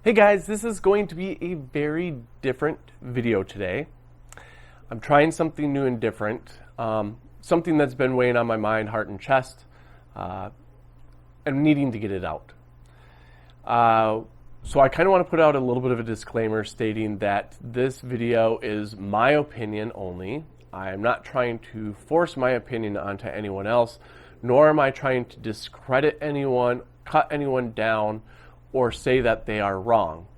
Hey guys, this is going to be a very different video today. I'm trying something new and different, something that's been weighing on my mind, heart, and chest, and needing to get it out. So I kind of want to put out a little bit of a disclaimer stating that this video is my opinion only. I am not trying to force my opinion onto anyone else, nor am I trying to discredit anyone, cut anyone down, or say that they are wrong.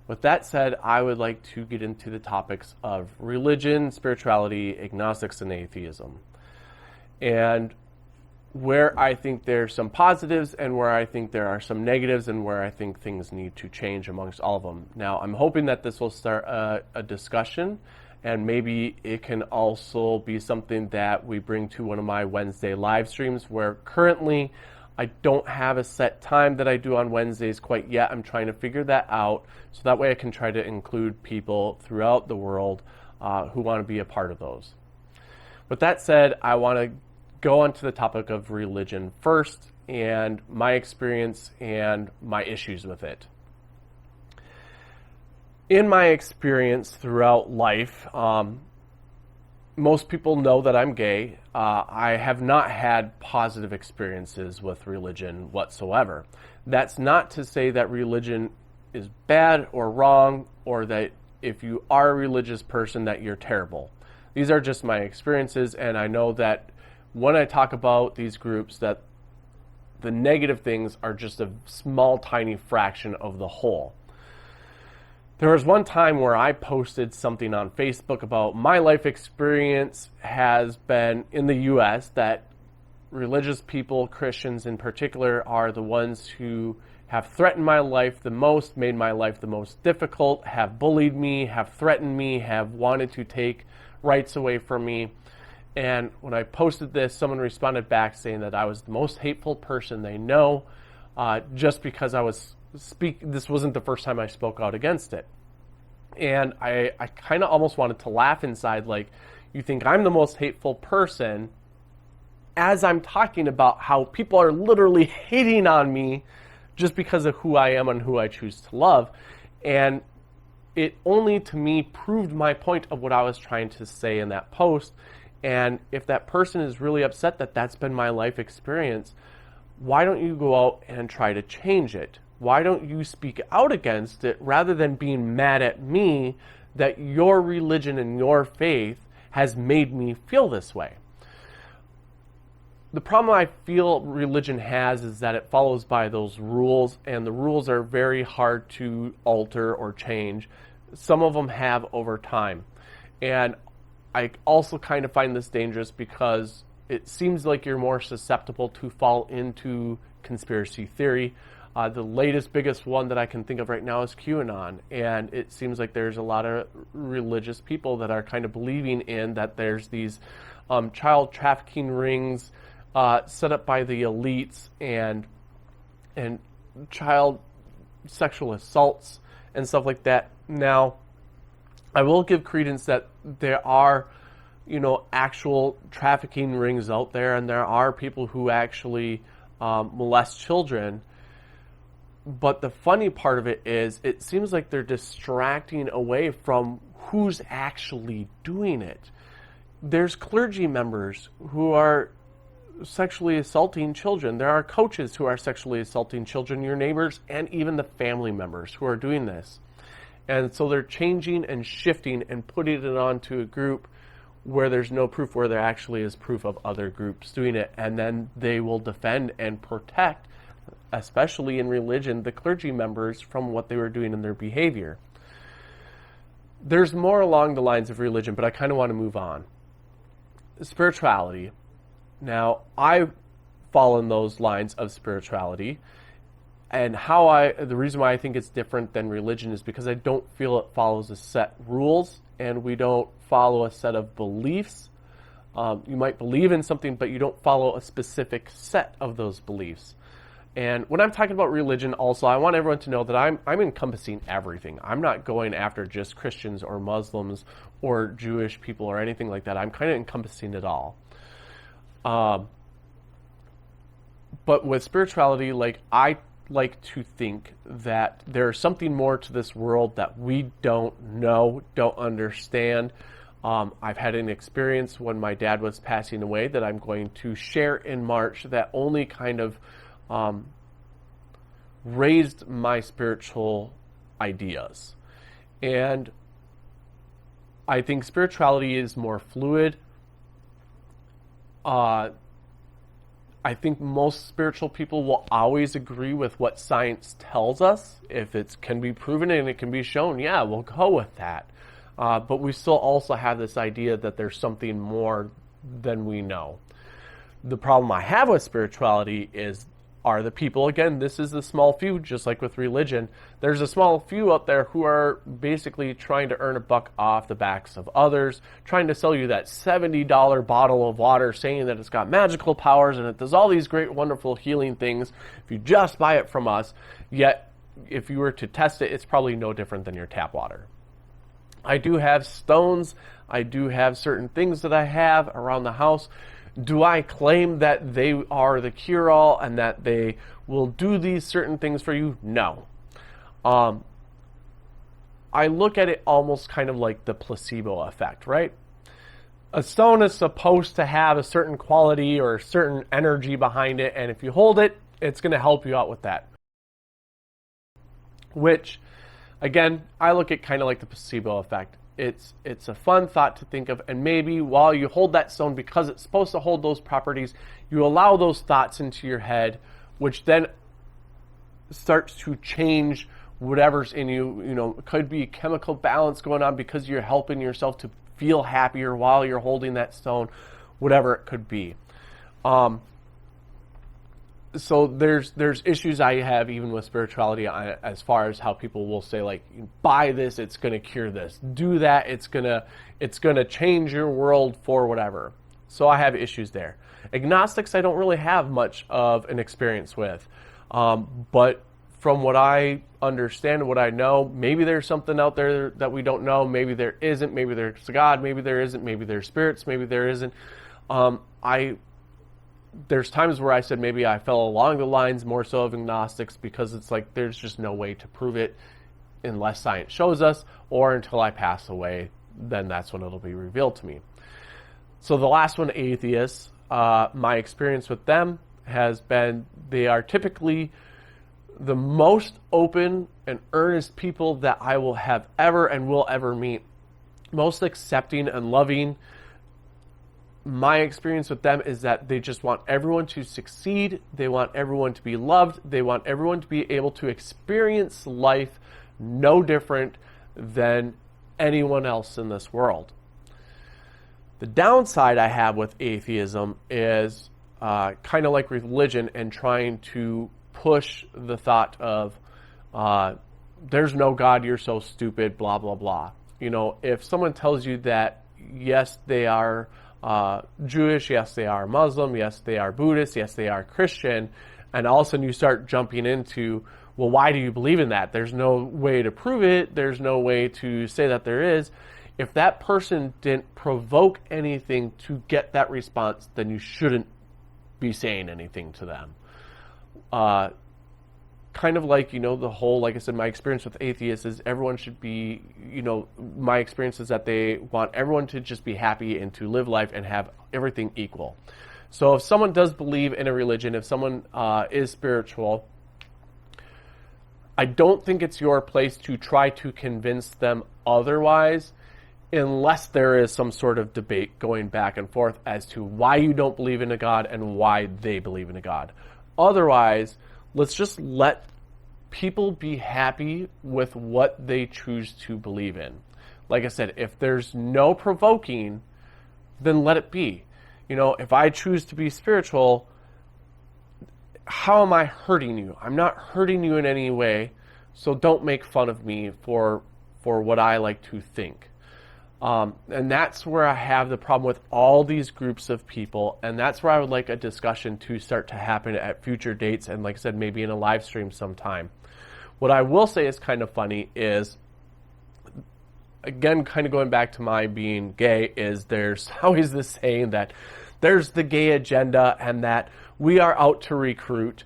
With that said, I would like to get into the topics of religion, spirituality, agnostics, and atheism. And where I think there's some positives and where I think there are some negatives and where I think things need to change amongst all of them. Now, I'm hoping that this will start a discussion, and maybe it can also be something that we bring to one of my Wednesday live streams, where currently I don't have a set time that I do on Wednesdays quite yet. I'm trying to figure that out so that way I can try to include people throughout the world who want to be a part of those. With that said, I want to go on to the topic of religion first and my experience and my issues with it. In my experience throughout life, most people know that I'm gay. I have not had positive experiences with religion whatsoever. That's not to say that religion is bad or wrong, or that if you are a religious person that you're terrible. These are just my experiences, and I know that when I talk about these groups, that the negative things are just a small, tiny fraction of the whole. There was one time where I posted something on Facebook about my life experience has been in the U.S. that religious people, Christians in particular, are the ones who have threatened my life the most, made my life the most difficult, have bullied me, have threatened me, have wanted to take rights away from me. And when I posted this, someone responded back saying that I was the most hateful person they know, just because I was this wasn't the first time I spoke out against it. And I kind of almost wanted to laugh inside, like, you think I'm the most hateful person as I'm talking about how people are literally hating on me just because of who I am and who I choose to love. And it only, to me, proved my point of what I was trying to say in that post. And if that person is really upset that that's been my life experience, why don't you go out and try to change it? Why don't you speak out against it rather than being mad at me that your religion and your faith has made me feel this way? The problem I feel religion has is that it follows by those rules, and the rules are very hard to alter or change. Some of them have over time. And I also kind of find this dangerous because it seems like you're more susceptible to fall into conspiracy theory. The latest, biggest one that I can think of right now is QAnon. And it seems like there's a lot of religious people that are kind of believing in that there's these child trafficking rings set up by the elites and child sexual assaults and stuff like that. Now, I will give credence that there are, actual trafficking rings out there, and there are people who actually molest children. But the funny part of it is, it seems like they're distracting away from who's actually doing it. There's clergy members who are sexually assaulting children. There are coaches who are sexually assaulting children, your neighbors, and even the family members who are doing this. And so they're changing and shifting and putting it onto a group where there's no proof, where there actually is proof of other groups doing it. And then they will defend and protect, especially in religion, the clergy members from what they were doing in their behavior. There's more along the lines of religion, but I kind of want to move on. Spirituality. Now, I fall in those lines of spirituality, and the reason why I think it's different than religion is because I don't feel it follows a set rules, and we don't follow a set of beliefs. You might believe in something, but you don't follow a specific set of those beliefs. And when I'm talking about religion also, I want everyone to know that I'm encompassing everything. I'm not going after just Christians or Muslims or Jewish people or anything like that. I'm kind of encompassing it all. But with spirituality, like, I like to think that there's something more to this world that we don't know, don't understand. I've had an experience when my dad was passing away that I'm going to share in March that only kind of raised my spiritual ideas. And I think spirituality is more fluid. I think most spiritual people will always agree with what science tells us. If it can be proven and it can be shown, yeah, we'll go with that. But we still also have this idea that there's something more than we know. The problem I have with spirituality are the people, again, this is the small few, just like with religion. There's a small few out there who are basically trying to earn a buck off the backs of others, trying to sell you that $70 bottle of water, saying that it's got magical powers and it does all these great, wonderful healing things if you just buy it from us. Yet, if you were to test it, it's probably no different than your tap water. I do have stones. I do have certain things that I have around the house. Do I claim that they are the cure-all and that they will do these certain things for you? No. I look at it almost kind of like the placebo effect, right? A stone is supposed to have a certain quality or a certain energy behind it, and if you hold it, it's going to help you out with that. Which, again, I look at kind of like the placebo effect. It's a fun thought to think of, and maybe while you hold that stone, because it's supposed to hold those properties, you allow those thoughts into your head, which then starts to change whatever's in you. You know, it could be chemical balance going on because you're helping yourself to feel happier while you're holding that stone, whatever it could be. So there's issues I have even with spirituality as far as how people will say, like, buy this, it's going to cure this. Do that, it's going to change your world for whatever. So I have issues there. Agnostics I don't really have much of an experience with. But from what I understand, what I know, maybe there's something out there that we don't know. Maybe there isn't. Maybe there's God. Maybe there isn't. Maybe there's spirits. Maybe there isn't. There's times where I said maybe I fell along the lines more so of agnostics because it's like there's just no way to prove it unless science shows us, or until I pass away, then that's when it'll be revealed to me. So the last one, atheists, my experience with them has been they are typically the most open and earnest people that I will have ever and will ever meet. Most accepting and loving. My experience with them is that they just want everyone to succeed. They want everyone to be loved. They want everyone to be able to experience life no different than anyone else in this world. The downside I have with atheism is kind of like religion and trying to push the thought of there's no God, you're so stupid, blah, blah, blah. You know, if someone tells you that, yes, they are Jewish, yes, they are Muslim, yes, they are Buddhist, yes, they are Christian, and all of a sudden you start jumping into, well, why do you believe in that? There's no way to prove it. There's no way to say that there is. If that person didn't provoke anything to get that response, then you shouldn't be saying anything to them. Kind of like, you know, the whole, like I said, my experience with atheists is everyone should be, you know, my experience is that they want everyone to just be happy and to live life and have everything equal. So if someone does believe in a religion, if someone is spiritual, I don't think it's your place to try to convince them otherwise, unless there is some sort of debate going back and forth as to why you don't believe in a God and why they believe in a God. Otherwise, let's just let people be happy with what they choose to believe in. Like I said, if there's no provoking, then let it be. You know, if I choose to be spiritual, how am I hurting you? I'm not hurting you in any way, so don't make fun of me for what I like to think. And that's where I have the problem with all these groups of people, and that's where I would like a discussion to start to happen at future dates, and like I said, maybe in a live stream sometime. What I will say is kind of funny is, again, kind of going back to my being gay, is there's always this saying that there's the gay agenda and that we are out to recruit.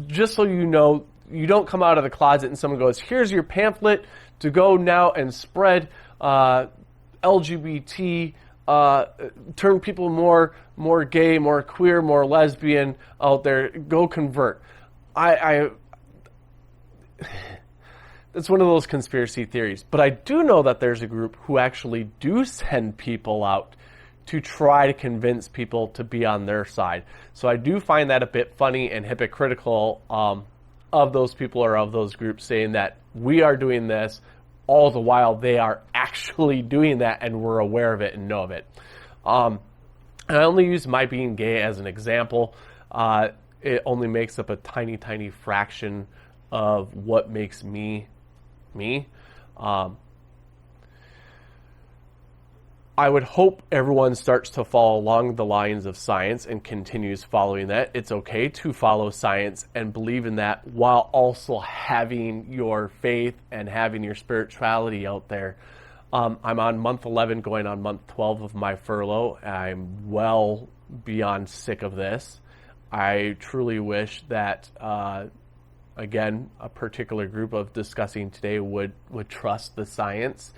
just so you know, you don't come out of the closet and someone goes, here's your pamphlet to go now and spread LGBT, turn people more gay, more queer, more lesbian out there. Go convert. It's one of those conspiracy theories. But I do know that there's a group who actually do send people out to try to convince people to be on their side. So I do find that a bit funny and hypocritical of those people or of those groups saying that we are doing this, all the while they are actually doing that and we're aware of it and know of it. And I only use my being gay as an example. It only makes up a tiny, tiny fraction of what makes me, me. I would hope everyone starts to follow along the lines of science and continues following that. It's okay to follow science and believe in that while also having your faith and having your spirituality out there. I'm on month 11 going on month 12 of my furlough. I'm well beyond sick of this. I truly wish that, again, a particular group of discussing today would trust the science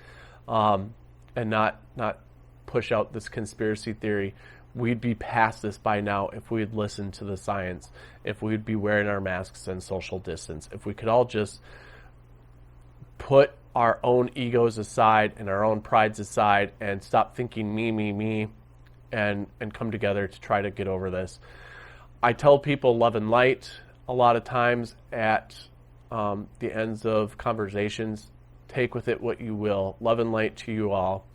and not push out this conspiracy theory. We'd be past this by now if we'd listened to the science, if we'd be wearing our masks and social distance, if we could all just put our own egos aside and our own prides aside and stop thinking me, and come together to try to get over this. I tell people love and light a lot of times at the ends of conversations. Take with it what you will. Love and light to you all.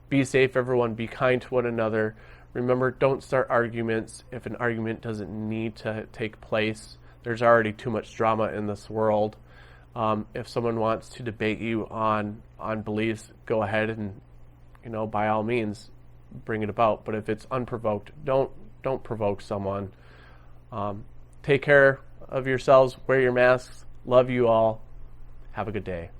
Be safe, everyone. Be kind to one another. Remember, don't start arguments if an argument doesn't need to take place. There's already too much drama in this world. If someone wants to debate you on beliefs, go ahead and, by all means, bring it about. But if it's unprovoked, don't provoke someone. Take care of yourselves. Wear your masks. Love you all. Have a good day.